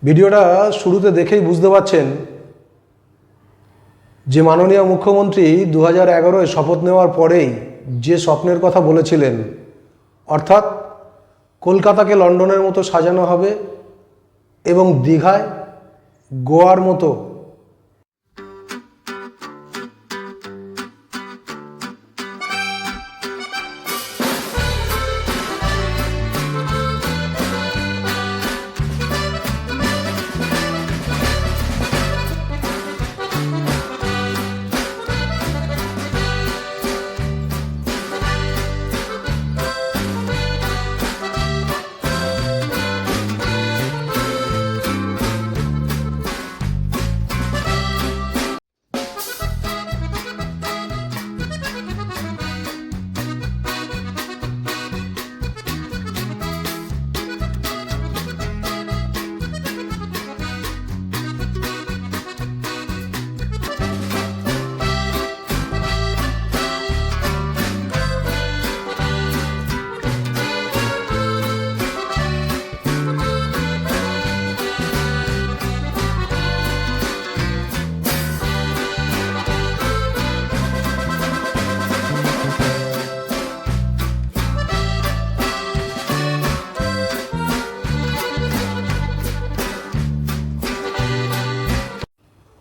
ভিডিওটা শুরুতে দেখেই বুঝতে পারছেন যে মাননীয় মুখ্যমন্ত্রী 2011-এ শপথ নেওয়ার পরেই যে স্বপ্নের কথা বলেছিলেন, অর্থাৎ কলকাতাকে লন্ডনের মতো সাজানো হবে এবং দীঘায় গোয়ার মতো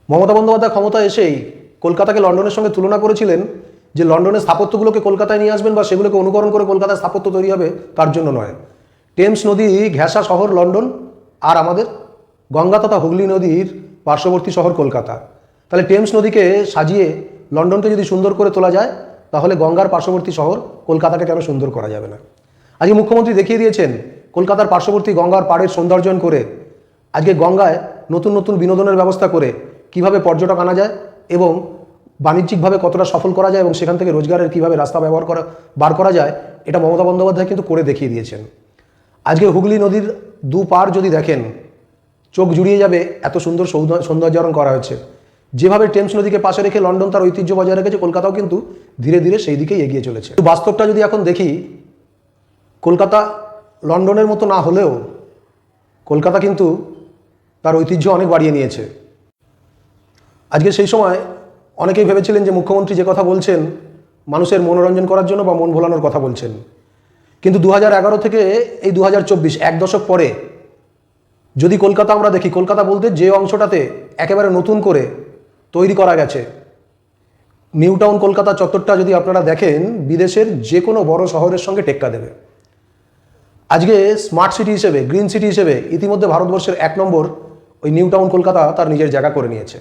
মমতা বন্দ্যোপাধ্যায় ক্ষমতা এসেই কলকাতাকে লন্ডনের সঙ্গে তুলনা করেছিলেন যে লন্ডনের স্থাপত্যগুলোকে কলকাতায় নিয়ে আসবেন বা সেগুলোকে অনুকরণ করে কলকাতায় স্থাপত্য তৈরি হবে, তার জন্য নয়। টেমস নদী ঘেঁষা শহর লন্ডন, আর আমাদের গঙ্গা তথা হুগলি নদীর পার্শ্ববর্তী শহর কলকাতা। তাহলে টেমস নদীকে সাজিয়ে লন্ডনকে যদি সুন্দর করে তোলা যায়, তাহলে গঙ্গার পার্শ্ববর্তী শহর কলকাতাকে কেন সুন্দর করা যাবে না? আজকে মুখ্যমন্ত্রী দেখিয়ে দিয়েছেন কলকাতার পার্শ্ববর্তী গঙ্গার পাড়ের সৌন্দর্যন করে আজকে গঙ্গায় নতুন নতুন বিনোদনের ব্যবস্থা করে কিভাবে পর্যটক আনা যায় এবং বাণিজ্যিকভাবে কতটা সফল করা যায় এবং সেখান থেকে রোজগারের কিভাবে রাস্তা বার করা যায়, এটা মমতা বন্দ্যোপাধ্যায় কিন্তু করে দেখিয়ে দিয়েছেন। আজকে হুগলি নদীর দু পার যদি দেখেন, চোখ জুড়িয়ে যাবে, এত সুন্দর সৌন্দর্যায়ন করা হয়েছে। যেভাবে টেমস নদীকে পাশে রেখে লন্ডন তার ঐতিহ্য বজায় রেখেছে, কলকাতাও কিন্তু ধীরে ধীরে সেই দিকেই এগিয়ে চলেছে। বাস্তবটা যদি এখন দেখি, কলকাতা লন্ডনের মতো না হলেও কলকাতা কিন্তু তার ঐতিহ্য অনেক বাড়িয়ে নিয়েছে। আজকে সেই সময় অনেকেই ভেবেছিলেন যে মুখ্যমন্ত্রী যে কথা বলছেন মানুষের মনোরঞ্জন করার জন্য বা মন ভোলানোর কথা বলছেন, কিন্তু 2011 থেকে এই 2024 এক দশক পরে যদি কলকাতা আমরা দেখি, কলকাতা বলতে যে অংশটাতে একেবারে নতুন করে তৈরি করা গেছে, নিউ টাউন কলকাতা চত্বরটা যদি আপনারা দেখেন, বিদেশের যে কোনো বড় শহরের সঙ্গে টেক্কা দেবে। আজকে স্মার্ট সিটি হিসেবে, গ্রিন সিটি হিসেবে ইতিমধ্যে ভারতবর্ষের 1 নম্বর ওই নিউ টাউন কলকাতা তার নিজের জায়গা করে নিয়েছে।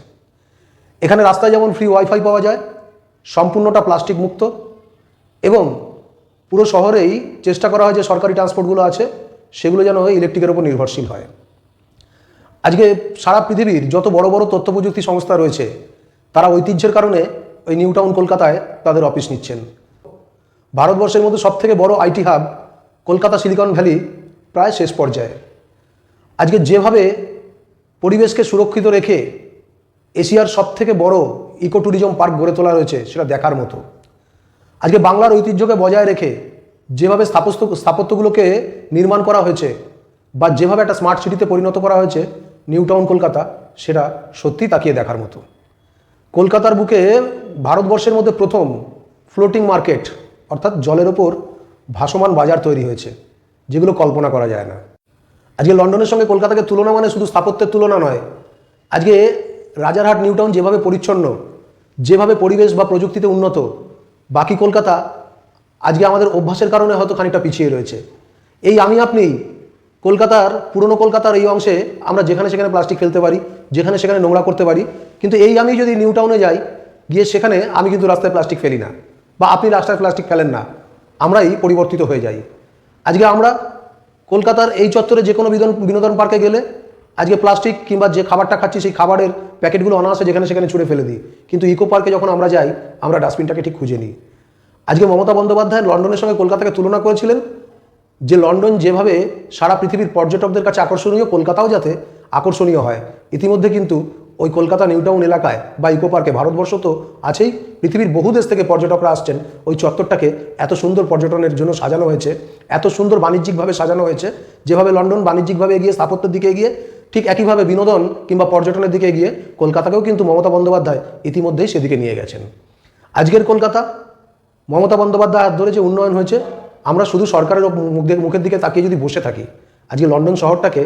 এখানে রাস্তায় যেমন ফ্রি ওয়াইফাই পাওয়া যায়, সম্পূর্ণটা প্লাস্টিক মুক্ত, এবং পুরো শহরেই চেষ্টা করা হয় যে সরকারি ট্রান্সপোর্টগুলো আছে সেগুলো যেন ইলেকট্রিকের উপর নির্ভরশীল হয়। আজকে সারা পৃথিবীর যত বড় বড় তথ্য প্রযুক্তি সংস্থা রয়েছে, তারা ঐতিহ্যের কারণে ওই নিউ টাউন কলকাতায় তাদের অফিস নিচ্ছেন। ভারতবর্ষের মধ্যে সবথেকে বড় IT hub Kolkata Silicon Valley প্রায় শেষ পর্যায়ে। আজকে যেভাবে পরিবেশকে সুরক্ষিত রেখে এশিয়ার সবথেকে বড় ইকো ট্যুরিজম পার্ক গড়ে তোলা রয়েছে, সেটা দেখার মতো। আজকে বাংলার ঐতিহ্যকে বজায় রেখে যেভাবে স্থাপত্যগুলোকে নির্মাণ করা হয়েছে বা যেভাবে একটা স্মার্ট সিটিতে পরিণত করা হয়েছে নিউ টাউন কলকাতা, সেটা সত্যি তাকিয়ে দেখার মতো। কলকাতার বুকে ভারতবর্ষের মধ্যে প্রথম ফ্লোটিং মার্কেট, অর্থাৎ জলের ওপর ভাসমান বাজার তৈরি হয়েছে, যেগুলো কল্পনা করা যায় না। আজকে লন্ডনের সঙ্গে কলকাতাকে তুলনা মানে শুধু স্থাপত্যের তুলনা নয়। আজকে রাজারহাট নিউ টাউন যেভাবে পরিচ্ছন্ন, যেভাবে পরিবেশ বা প্রযুক্তিতে উন্নত, বাকি কলকাতা আজকে আমাদের অভ্যাসের কারণে হয়তো খানিকটা পিছিয়ে রয়েছে। এই আপনি কলকাতার পুরনো কলকাতার এই অংশে আমরা যেখানে সেখানে প্লাস্টিক ফেলতে পারি, যেখানে সেখানে নোংরা করতে পারি, কিন্তু আমি যদি নিউ টাউনে যাই, গিয়ে সেখানে আমি কিন্তু রাস্তায় প্লাস্টিক ফেলি না, বা আপনি রাস্তায় প্লাস্টিক ফেলেন না, আমরাই পরিবর্তিত হয়ে যাই। আজকে আমরা কলকাতার এই চত্বরে যে কোনো বিনোদন পার্কে গেলে আজকে প্লাস্টিক কিংবা যে খাবারটা খাচ্ছি সেই খাবারের প্যাকেটগুলো অনায়াসে যেখানে সেখানে ছুঁড়ে ফেলে দিই, কিন্তু ইকো পার্কে যখন আমরা যাই আমরা ডাস্টবিনটাকে ঠিক খুঁজে নিই। আজকে মমতা বন্দ্যোপাধ্যায় লন্ডনের সঙ্গে কলকাতাকে তুলনা করেছিলেন যে লন্ডন যেভাবে সারা পৃথিবীর পর্যটকদের কাছে আকর্ষণীয়, কলকাতাও যাতে আকর্ষণীয় হয়। ইতিমধ্যে কিন্তু ওই কলকাতা নিউ টাউন এলাকায় বা ইকো পার্কে, ভারতবর্ষ তো আছেই, পৃথিবীর বহু দেশ থেকে পর্যটকরা আসছেন, ওই চত্বরটাকে এত সুন্দর পর্যটনের জন্য সাজানো হয়েছে, এত সুন্দর বাণিজ্যিকভাবে সাজানো হয়েছে। যেভাবে লন্ডন বাণিজ্যিকভাবে এগিয়ে, স্থাপত্যের দিকে এগিয়ে, ঠিক একইভাবে বিনোদন কিংবা পর্যটনের দিকে এগিয়ে কলকাতাকেও কিন্তু মমতা বন্দ্যোপাধ্যায় ইতিমধ্যেই সেদিকে নিয়ে গেছেন। আজকের কলকাতা মমতা বন্দ্যোপাধ্যায় হাত ধরে যে উন্নয়ন হয়েছে, আমরা শুধু সরকারের মুখের দিকে তাকিয়ে যদি বসে থাকি, আজকে লন্ডন শহরটাকে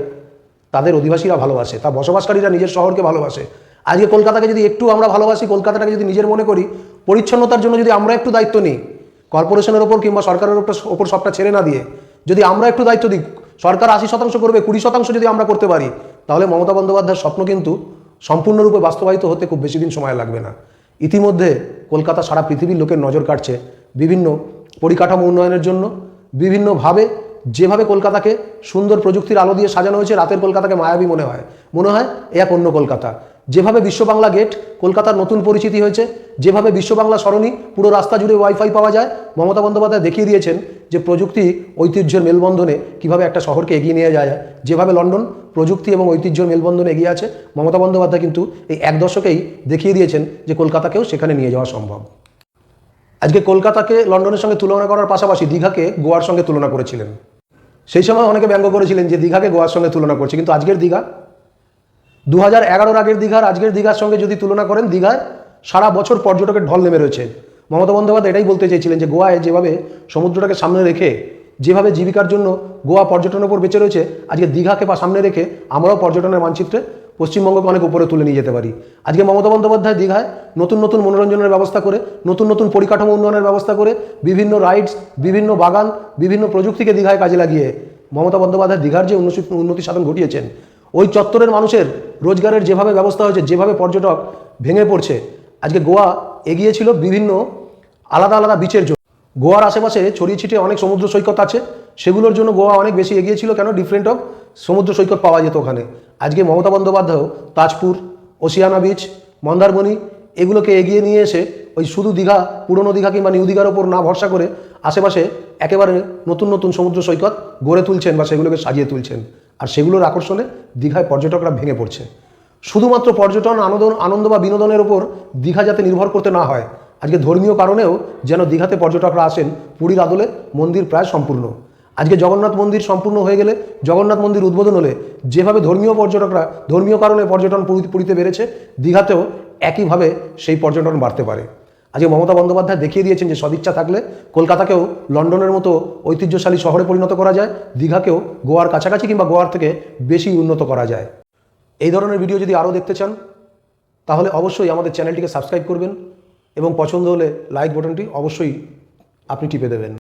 তাদের অধিবাসীরা ভালোবাসে, তা বসবাসকারীরা নিজের শহরকে ভালোবাসে। আজকে কলকাতাকে যদি একটু আমরা ভালোবাসি, কলকাতাটাকে যদি নিজের মনে করি, পরিচ্ছন্নতার জন্য যদি আমরা একটু দায়িত্ব নিই, কর্পোরেশনের ওপর কিংবা সরকারের ওপর সবটা ছেড়ে না দিয়ে যদি আমরা একটু দায়িত্ব দিই, সরকার 80% করবে, 20% যদি আমরা করতে পারি, তাহলে মমতা বন্দ্যোপাধ্যায়ের স্বপ্ন কিন্তু সম্পূর্ণরূপে বাস্তবায়িত হতে খুব বেশি দিন সময় লাগবে না। ইতিমধ্যে কলকাতা সারা পৃথিবীর লোকের নজর কাটছে বিভিন্ন পরিকাঠামো উন্নয়নের জন্য। বিভিন্নভাবে যেভাবে কলকাতাকে সুন্দর প্রযুক্তির আলো দিয়ে সাজানো হয়েছে, রাতের কলকাতাকে মায়াবী মনে হয় এ এক অন্য কলকাতা। যেভাবে বিশ্ব বাংলা গেট কলকাতার নতুন পরিচিতি হয়েছে, যেভাবে বিশ্ব বাংলা সরণি পুরো রাস্তা জুড়ে ওয়াইফাই পাওয়া যায়, মমতা বন্দ্যোপাধ্যায় দেখিয়ে দিয়েছেন যে প্রযুক্তি ঐতিহ্যের মেলবন্ধনে কিভাবে একটা শহরকে এগিয়ে নিয়ে যায়। যেভাবে লন্ডন প্রযুক্তি এবং ঐতিহ্যের মেলবন্ধনে এগিয়ে আছে, মমতা বন্দ্যোপাধ্যায় কিন্তু এই এক দশকেই দেখিয়ে দিয়েছেন যে কলকাতাকেও সেখানে নিয়ে যাওয়া সম্ভব। আজকে কলকাতাকে লন্ডনের সঙ্গে তুলনা করার পাশাপাশি দীঘাকে গোয়ার সঙ্গে তুলনা করেছিলেন। সেই সময় অনেকে ব্যঙ্গ করেছিলেন যে দীঘাকে গোয়ার সঙ্গে তুলনা করছে, কিন্তু আজকের দীঘা 2011 আগের দীঘার আজকের দীঘার সঙ্গে যদি তুলনা করেন, দীঘায় সারা বছর পর্যটকের ঢল নেমে রয়েছে। মমতা বন্দ্যোপাধ্যায় এটাই বলতে চেয়েছিলেন যে গোয়ায় যেভাবে সমুদ্রটাকে সামনে রেখে যেভাবে জীবিকার জন্য গোয়া পর্যটনের উপর বেঁচে রয়েছে, আজকে দীঘাকে সামনে রেখে আমরাও পর্যটনের মানচিত্রে পশ্চিমবঙ্গকে অনেক উপরে তুলে নিয়ে যেতে পারি। আজকে মমতা বন্দ্যোপাধ্যায় দীঘায় নতুন নতুন মনোরঞ্জনের ব্যবস্থা করে, নতুন নতুন পরিকাঠামো উন্নয়নের ব্যবস্থা করে, বিভিন্ন রাইডস, বিভিন্ন বাগান, বিভিন্ন প্রযুক্তিকে দীঘায় কাজে লাগিয়ে মমতা বন্দ্যোপাধ্যায় দীঘার যে উন্নতি সাধন ঘটিয়েছেন, ওই চত্বরের মানুষের রোজগারের যেভাবে ব্যবস্থা হয়েছে, যেভাবে পর্যটক ভেঙে পড়ছে, আজকে গোয়া এগিয়েছিল বিভিন্ন আলাদা আলাদা বিচের জন্য। গোয়ার আশেপাশে ছড়িয়ে ছিটিয়ে অনেক সমুদ্র সৈকত আছে, সেগুলোর জন্য গোয়া অনেক বেশি এগিয়েছিল। কেন? ডিফারেন্ট অফ সমুদ্র সৈকত পাওয়া যেত ওখানে। আজকে মমতা বন্দ্যোপাধ্যায় তাজপুর, ওসিয়ানা বিচ, মন্দারমণি এগুলোকে এগিয়ে নিয়ে এসে ওই শুধু দীঘা, পুরনো দীঘা কিংবা নিউ দীঘার ওপর না ভরসা করে আশেপাশে একেবারে নতুন নতুন সমুদ্র সৈকত গড়ে তুলছেন বা সেগুলোকে সাজিয়ে তুলছেন। আর সেগুলোর আকর্ষণে দীঘায় পর্যটকরা ভেঙে পড়ছে। শুধুমাত্র পর্যটন আনন্দ বা বিনোদনের ওপর দীঘা যাতে নির্ভর করতে না হয়, আজকে ধর্মীয় কারণেও যেন দীঘাতে পর্যটকরা আসেন। পুরীর আদলে মন্দির প্রায় সম্পূর্ণ। আজকে জগন্নাথ মন্দির সম্পূর্ণ হয়ে গেলে, জগন্নাথ মন্দির উদ্বোধন হলে যেভাবে ধর্মীয় পর্যটকরা ধর্মীয় কারণে পর্যটন পুরীতে বেড়েছে, দীঘাতেও একইভাবে সেই পর্যটন বাড়তে পারে। আজকে মমতা বন্দ্যোপাধ্যায় দেখিয়ে দিয়েছেন যে সদিচ্ছা থাকলে কলকাতাকেও লন্ডনের মতো ঐতিহ্যশালী শহরে পরিণত করা যায়, দীঘাকেও গোয়ার কাছাকাছি কিংবা গোয়ার থেকে বেশি উন্নত করা যায়। এই ধরনের ভিডিও যদি আরও দেখতে চান, তাহলে অবশ্যই আমাদের চ্যানেলটিকে সাবস্ক্রাইব করবেন এবং পছন্দ হলে লাইক বাটনটি অবশ্যই আপনি টিপে দেবেন।